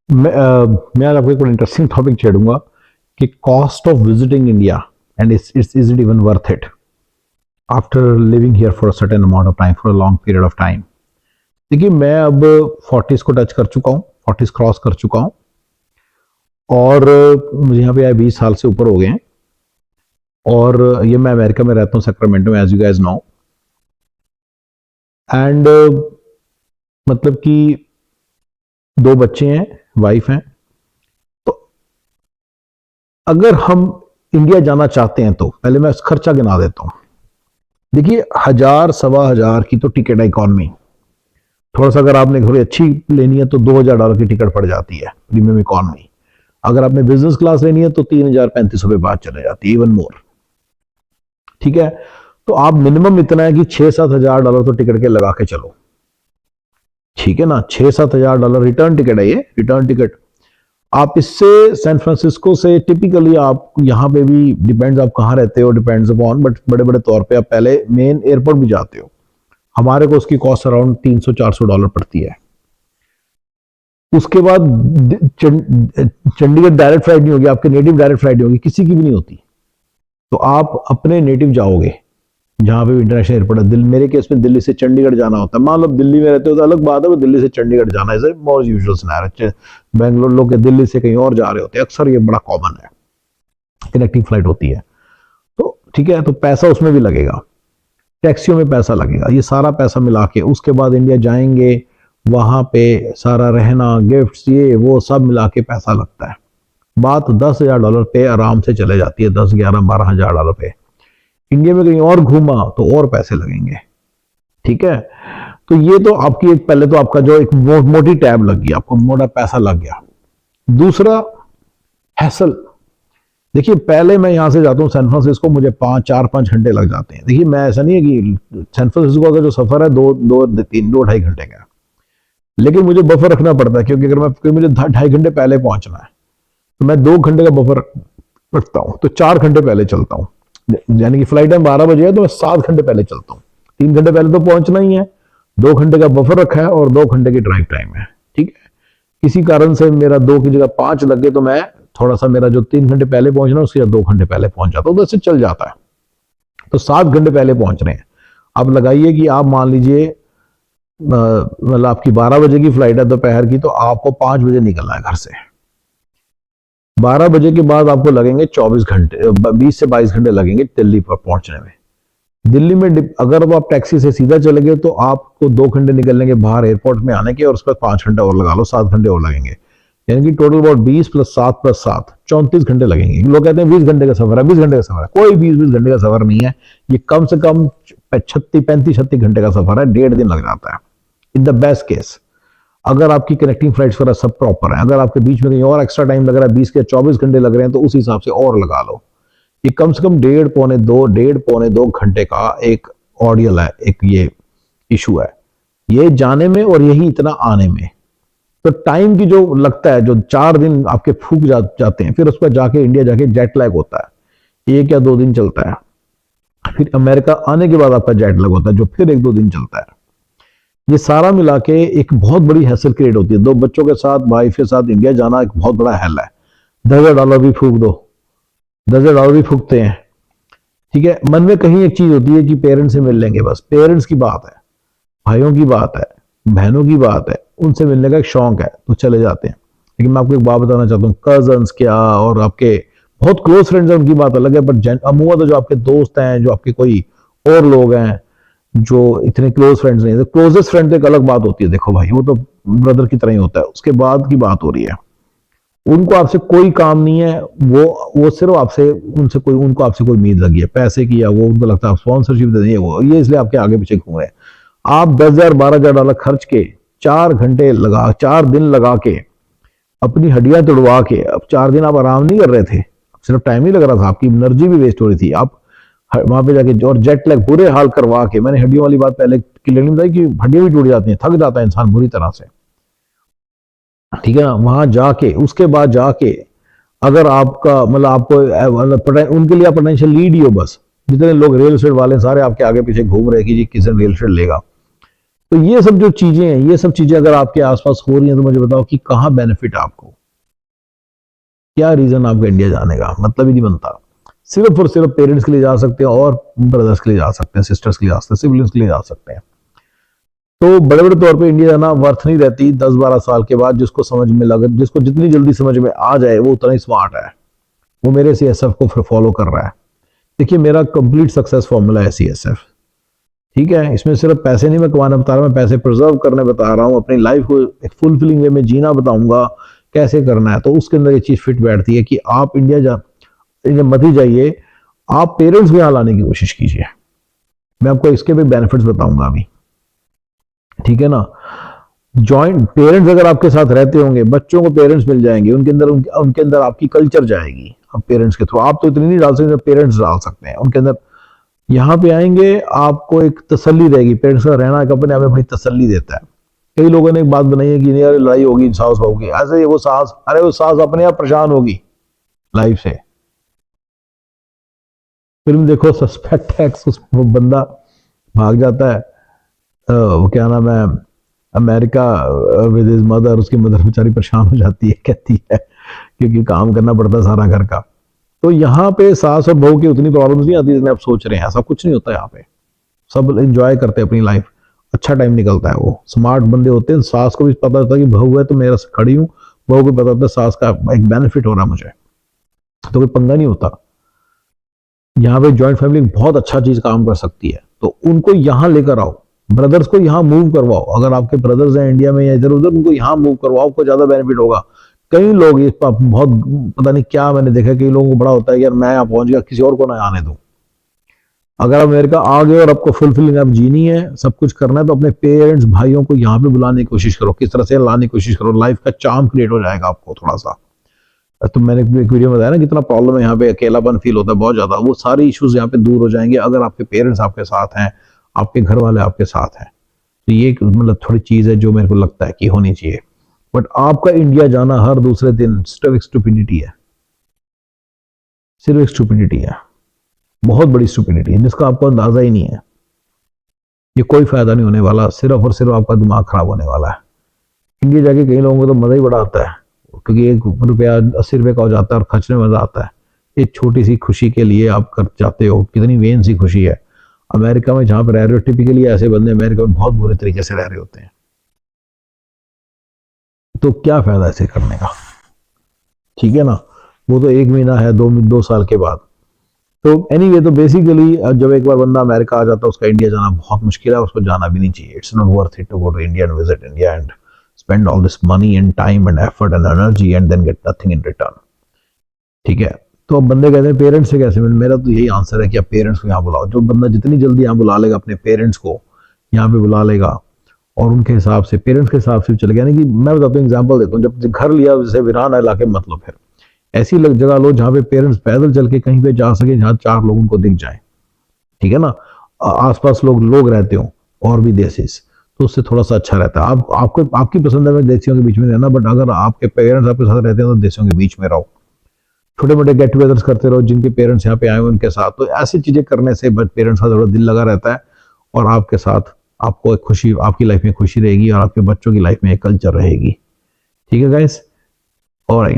मैं आज आपको एक बड़ा इंटरेस्टिंग टॉपिक छेड़ूंगा कि cost of visiting India and is it even worth it after living here for a certain amount of time, for a long period of time. देखिए, मैं अब 40s को टच कर चुका हूँ, 40s क्रॉस कर चुका हूँ और मुझे यहाँ पे आए 20 साल से ऊपर हो गए हैं। और ये मैं अमेरिका में रहता हूँ, सैक्रामेंटो में, as you guys know. And मतलब कि दो बच्चे हैं, वाइफ हैं। तो अगर हम इंडिया जाना चाहते हैं तो पहले मैं खर्चा गिना देता हूँ। देखिए, 1000 सवा हजार की तो टिकट है इकॉनमी। थोड़ा सा अगर आपने थोड़ी अच्छी लेनी है तो $2000 की टिकट पड़ जाती है प्रीमियम इकॉनमी। अगर आपने बिजनेस क्लास लेनी है तो 3000 3500 बाद चले जाती है, इवन मोर। ठीक है, तो आप मिनिमम इतना है कि $6-7 हजार तो टिकट के लगा के चलो। ठीक है ना, $6-7 हजार रिटर्न टिकट है, ये रिटर्न टिकट। आप इससे सैन फ्रांसिस्को से टिपिकली आप यहाँ पे भी डिपेंड्स आप कहाँ रहते हो, डिपेंड्स अपॉन, बट बड़े बड़े तौर पे आप पहले मेन एयरपोर्ट भी जाते हो। हमारे को उसकी कॉस्ट अराउंड $300-400 पड़ती है। उसके बाद चंडीगढ़ डायरेक्ट फ्लाइट नहीं होगी, आपके नेटिव डायरेक्ट फ्लाइट नहीं होगी, किसी की भी नहीं होती। तो आप अपने नेटिव जाओगे जहां पे इंटरनेशनल एयरपोर्ट है। मेरे केस में दिल्ली से चंडीगढ़ जाना होता है। मान लो दिल्ली में रहते हो तो अलग बात है, वो दिल्ली से चंडीगढ़ जाना है मोर यूजुअल सिनेरियो। बेंगलोर लोग दिल्ली से कहीं और जा रहे होते हैं, अक्सर ये बड़ा कॉमन है, कनेक्टिंग फ्लाइट होती है। तो ठीक है, तो पैसा उसमें भी लगेगा, टैक्सियों में पैसा लगेगा, ये सारा पैसा मिला के उसके बाद इंडिया जाएंगे, वहां पे सारा रहना, गिफ्ट्स, ये वो सब मिला के पैसा लगता है। बात $10,000 पे आराम से चले जाती है, 10 11 12 हजार डॉलर पे। इंडिया में कहीं और घूमा तो और पैसे लगेंगे। ठीक है, तो ये तो आपकी एक, पहले तो आपका जो एक मोटी टैब लग गई, आपको मोटा पैसा लग गया। दूसरा, हैसल। देखिए, पहले मैं यहां से जाता हूं सैन फ्रांसिस्को, मुझे 5 4 5 घंटे लग जाते हैं। देखिए, मैं ऐसा नहीं है कि सैन फ्रांसिस्को का जो सफर है 2 2 3 2 2.5 घंटे का, लेकिन मुझे बफर रखना पड़ता है, क्योंकि अगर मैं मुझे 2.5 घंटे पहले पहुंचना है तो मैं 2 घंटे का बफर रखता हूं, तो 4 घंटे पहले चलता हूं। यानी कि फ्लाइट टाइम 12 बजे है तो मैं 7 घंटे पहले चलता हूँ। 3 घंटे पहले तो पहुंचना ही है, 2 घंटे का बफर रखा है और 2 घंटे की ड्राइव टाइम है। ठीक है, किसी कारण से मेरा 2 की जगह 5 लग गए तो मैं थोड़ा सा, मेरा जो 3 घंटे पहले पहुंचना उसके 2 घंटे पहले पहुंच जाता हूँ, तो इससे चल जाता है। तो 7 घंटे पहले पहुंच रहे हैं। अब लगाइए कि आप मान लीजिए मतलब आपकी 12 बजे की फ्लाइट है दोपहर की, तो आपको 5 बजे निकलना है घर से। 12 बजे के बाद आपको लगेंगे 24 घंटे, 20 से 22 घंटे लगेंगे दिल्ली पर पहुंचने में। दिल्ली में अगर तो आप टैक्सी से सीधा चले गए तो आपको 2 घंटे निकलने के बाहर एयरपोर्ट में आने के, और उसके बाद 5 घंटे और लगा लो, 7 घंटे और लगेंगे। यानी कि टोटल अबाउट 20 + 7 + 7 34 घंटे लगेंगे। लोग कहते हैं 20 घंटे का सफर है, 20 घंटे का सफर है। कोई 20 घंटे का सफर नहीं है, ये कम से कम 36 35 36 घंटे का सफर है। 1.5 दिन लग जाता है इन द बेस्ट केस, अगर आपकी कनेक्टिंग फ्लाइट्स वगैरह सब प्रॉपर है। अगर आपके बीच में कहीं और एक्स्ट्रा टाइम लग रहा है, 20 के 24 घंटे लग रहे हैं, तो उस हिसाब से और लगा लो। ये कम से कम 1.5 पौने 2 घंटे का एक ऑडियल है, एक ये इशू है, ये जाने में और यही इतना आने में। तो टाइम की जो लगता है, जो 4 दिन आपके फूक जाते हैं, फिर उसके बाद जाके इंडिया जाके जेट लैग होता है, 1 या 2 दिन चलता है। फिर अमेरिका आने के बाद आपका जेट लैग होता है, जो फिर 1 2 दिन चलता है। ये सारा मिला के एक बहुत बड़ी हैसल क्रिएट होती है। 2 बच्चों के साथ, वाइफ के साथ इंडिया जाना एक बहुत बड़ा हैल है। $10,000 भी फूक दो, $10,000 भी फूकते हैं। ठीक है, मन में कहीं एक चीज होती है कि पेरेंट्स से मिल लेंगे, बस पेरेंट्स की बात है, भाइयों की बात है, बहनों की बात है, उनसे मिलने का एक शौक है तो चले जाते हैं। लेकिन मैं आपको एक बात बताना चाहता हूँ, कजन्स क्या और आपके बहुत क्लोज फ्रेंड्स हैं, उनकी बात अलग है, बट अमूमा तो जो आपके दोस्त हैं, जो आपके कोई और लोग हैं जो इतने क्लोज फ्रेंड्स नहीं है, तो क्लोजेस्ट फ्रेंड तो एक अलग बात होती है। देखो भाई, वो तो ब्रदर की तरह ही होता है, उसके बाद की बात हो रही है। उनको आपसे कोई काम नहीं है, वो सिर्फ आपसे, उनसे कोई, उनको आपसे कोई उम्मीद लगी है पैसे की, या वो उनको लगता है स्पॉन्सरशिप दे देंगे, वो ये इसलिए आपके आगे पीछे घूम रहे हैं। आप 10,000 $12,000 खर्च के 4 घंटे लगा, 4 दिन लगा के अपनी हड्डियां तोड़वा के, अब 4 दिन आप आराम नहीं कर रहे थे, सिर्फ टाइम ही लग रहा था, आपकी एनर्जी भी वेस्ट हो रही थी। आप वहां पे जाके और जेट लैग बुरे हाल करवा के, मैंने हड्डियों वाली बात पहले क्लियरली बताई कि हड्डियां भी टूट जाती हैं, थक जाता है इंसान बुरी तरह से। ठीक है ना, वहां जाके उसके बाद जाके अगर आपका मतलब आपको उनके लिए आप पोटेंशियल लीड ही हो, बस जितने लोग रियल एस्टेट वाले सारे आपके आगे पीछे घूम रहे कि जी किस रियल एस्टेट लेगा। तो ये सब जो चीजें हैं, ये सब चीजें अगर आपके आसपास हो रही हैं तो मुझे बताओ कि कहाँ बेनिफिट है आपको, क्या रीजन आपका इंडिया जाने का, मतलब ही नहीं बनता। सिर्फ और सिर्फ पेरेंट्स के लिए जा सकते हैं और ब्रदर्स के लिए जा सकते हैं, सिस्टर्स के लिए जा सकते हैं, सिबलिंग्स के लिए जा सकते हैं। तो बड़े बड़े तौर पे इंडिया जाना वर्थ नहीं रहती 10-12 साल के बाद। जिसको समझ में लगे, जिसको जितनी जल्दी समझ में आ जाए वो उतना ही स्मार्ट है, वो मेरे CSF को फॉलो कर रहा है। देखिए मेरा कंप्लीट सक्सेस फॉर्मूला है CSF, ठीक है। इसमें सिर्फ पैसे नहीं मैं कमाना बता रहा हूँ, मैं पैसे प्रिजर्व करने बता रहा हूँ, अपनी लाइफ को एक फुलफिलिंग वे में जीना बताऊंगा कैसे करना है। तो उसके अंदर ये चीज फिट बैठती है कि आप इंडिया मत ही जाइए, आप पेरेंट्स को यहाँ लाने की कोशिश कीजिए। मैं आपको इसके भी बेनिफिट्स बताऊंगा अभी, ठीक है ना। जॉइंट पेरेंट्स अगर आपके साथ रहते होंगे, बच्चों को पेरेंट्स मिल जाएंगे, उनके अंदर आपकी कल्चर जाएगी। अब पेरेंट्स के थ्रू आप तो इतनी नहीं डाल सकते, पेरेंट्स डाल सकते हैं उनके अंदर। यहाँ पे आएंगे आपको एक तसल्ली रहेगी, पेरेंट्स का रहना एक अपने आप में बड़ी तसल्ली देता है। कई लोगों ने एक बात बनाई है कि नहीं यार लड़ाई होगी सास बहू की, ऐसे वो सास, अरे वो सास अपने आप परेशान होगी लाइफ से। फिल्म देखो सस्पेक्ट है, वो बंदा भाग जाता है, वो क्या नाम है, अमेरिका विद हिज मदर, उसकी मदर बेचारी परेशान हो जाती है, कहती है क्योंकि काम करना पड़ता है सारा घर का। तो यहाँ पे सास और बहू की उतनी प्रॉब्लम्स नहीं आती जितने आप सोच रहे हैं, ऐसा कुछ नहीं होता यहाँ पे। सब एंजॉय करते हैं अपनी लाइफ, अच्छा टाइम निकलता है। वो स्मार्ट बंदे होते हैं, सास को भी पता होता है कि बहू है तो मेरा खड़ी हूँ, बहू को पता होता है सास का एक बेनिफिट हो रहा है मुझे, तो कोई पंगा नहीं होता। यहाँ पे ज्वाइंट फैमिली बहुत अच्छा चीज काम कर सकती है, तो उनको यहाँ लेकर आओ, ब्रदर्स को यहाँ मूव करवाओ। अगर आपके ब्रदर्स हैं इंडिया में या इधर उधर, उनको यहाँ मूव करवाओ, आपको ज्यादा बेनिफिट होगा। कई लोग इस पर बहुत, पता नहीं क्या मैंने देखा, कई लोगों को बड़ा होता है यार मैं यहाँ पहुंच गया, किसी और को ना आने दूं। अगर आप अमेरिका आ गए और आपको फुलफिलिंग आप जीनी है, सब कुछ करना है, तो अपने पेरेंट्स भाइयों को यहाँ पे बुलाने की कोशिश करो, किस तरह से लाने की कोशिश करो, लाइफ का चार्म क्रिएट हो जाएगा आपको थोड़ा सा। तो मैंने एक वीडियो में बताया ना कितना प्रॉब्लम है यहाँ पे, अकेलापन फील होता है बहुत ज्यादा, वो सारे इश्यूज यहाँ पे दूर हो जाएंगे अगर आपके पेरेंट्स आपके साथ हैं, आपके घर वाले आपके साथ हैं। तो ये मतलब थोड़ी चीज है जो मेरे को लगता है कि होनी चाहिए। बट आपका इंडिया जाना हर दूसरे दिन सिर्फ स्टुपिडिटी है, सिर्फ एक स्टुपिडिटी है, बहुत बड़ी स्टुपिडिटी है जिसका आपको अंदाजा ही नहीं है। ये कोई फायदा नहीं होने वाला, सिर्फ और सिर्फ आपका दिमाग खराब होने वाला है। इंडिया जाके कई लोगों को तो मजा ही बड़ा आता है, क्योंकि ₹1 80 का हो जाता है और खर्चने में मजा आता है। एक छोटी सी खुशी के लिए आप कर जाते हो, कितनी वेन सी खुशी है। अमेरिका में जहां पर रह रहे हो, टिपिकली ऐसे बंदे अमेरिका में बहुत बुरे तरीके से रह रहे होते हैं, तो क्या फायदा ऐसे करने का, ठीक है ना। वो तो 1 महीना है, 2 साल के बाद। तो एनीवे, तो बेसिकली जब एक बार बंदा अमेरिका आ जाता है, उसका इंडिया जाना बहुत मुश्किल है, उसको जाना भी नहीं चाहिए। It's not worth it to go to India and visit India and spend all this money and time and effort and energy and then get nothing in return, ठीक है। तो अब बंदे कहते हैं पेरेंट्स से कैसे, मेरा तो यही आंसर है कि आप पेरेंट्स को यहाँ बुलाओ। जो बंदा जितनी जल्दी यहाँ बुला लेगा अपने पेरेंट्स को, यहाँ पे बुला लेगा और उनके हिसाब से, पेरेंट्स के हिसाब से चले गया। यानी कि मैं बताता हूँ, एग्जाम्पल देता हूँ, जब घर लिया जैसे वीरान इलाके मत लो, फिर ऐसी जगह लो जहाँ पे पेरेंट्स पैदल चल के कहीं पे जा सके, जहाँ 4 लोग उनको दिख जाए, ठीक है ना, आसपास लोग रहते हो और भी देसीज, तो उससे थोड़ा सा अच्छा रहता है। आपको आपकी पसंद है देसियों के बीच में रहना, बट अगर आपके पेरेंट्स आपके साथ रहते हैं तो देसियों के बीच में रहो। छोटे मोटे गेट टुगेदर्स करते रहो, जिनके पेरेंट्स यहाँ पे आए हुए उनके साथ। तो ऐसी चीजें करने से पेरेंट्स का थोड़ा दिल लगा रहता है और आपके साथ आपको एक खुशी, आपकी लाइफ में खुशी रहेगी और आपके बच्चों की लाइफ में एक कल्चर रहेगी, ठीक है गाइस। ऑलराइट।